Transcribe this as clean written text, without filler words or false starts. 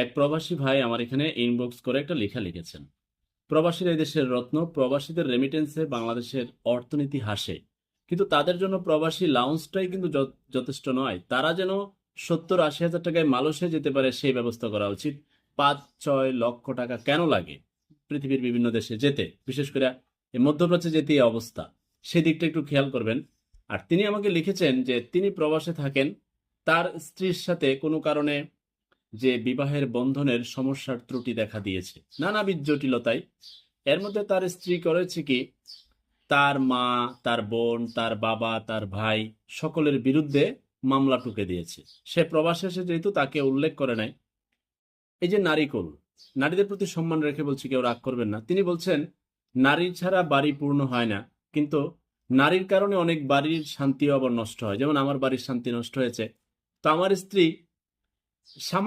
এক প্রবাসী ভাই আমার এখানে ইনবক্স করে একটা লেখা লিখেছেন। প্রবাসীরা এই দেশের রত্ন, প্রবাসীদের রেমিটেন্সে বাংলাদেশের অর্থনীতি হাসে, কিন্তু তাদের জন্য প্রবাসী লাউন্সটাই কিন্তু যথেষ্ট নয়। তারা যেন 70-80 হাজার টাকায় মালয়েশিয়া যেতে পারে সেই ব্যবস্থা করা উচিত। 5-6 লক্ষ টাকা কেন লাগে পৃথিবীর বিভিন্ন দেশে যেতে, বিশেষ করে এই মধ্যপ্রাচ্যে যেতে এই অবস্থা, সেদিকটা একটু খেয়াল করবেন। আর তিনি আমাকে লিখেছেন যে তিনি প্রবাসে থাকেন, তার স্ত্রীর সাথে কোনো কারণে যে বিবাহের বন্ধনের সমস্যার ত্রুটি দেখা দিয়েছে নানাবিধ জটিলতায়। এর মধ্যে তার স্ত্রী করেছে কি, তার মা, তার বোন, তার বাবা, তার ভাই সকলের বিরুদ্ধে মামলা টুকে দিয়েছে। সে প্রবাসে এসে যেহেতু তাকে উল্লেখ করে নাই। এই যে নারীকুল, নারীদের প্রতি সম্মান রেখে বলছি, কেউ রাগ করবেন না। তিনি বলছেন নারী ছাড়া বাড়ি পূর্ণ হয় না, কিন্তু নারীর কারণে অনেক বাড়ির শান্তিও আবার নষ্ট হয়। যেমন আমার বাড়ির শান্তি নষ্ট হয়েছে। তো আমার স্ত্রী সামান্য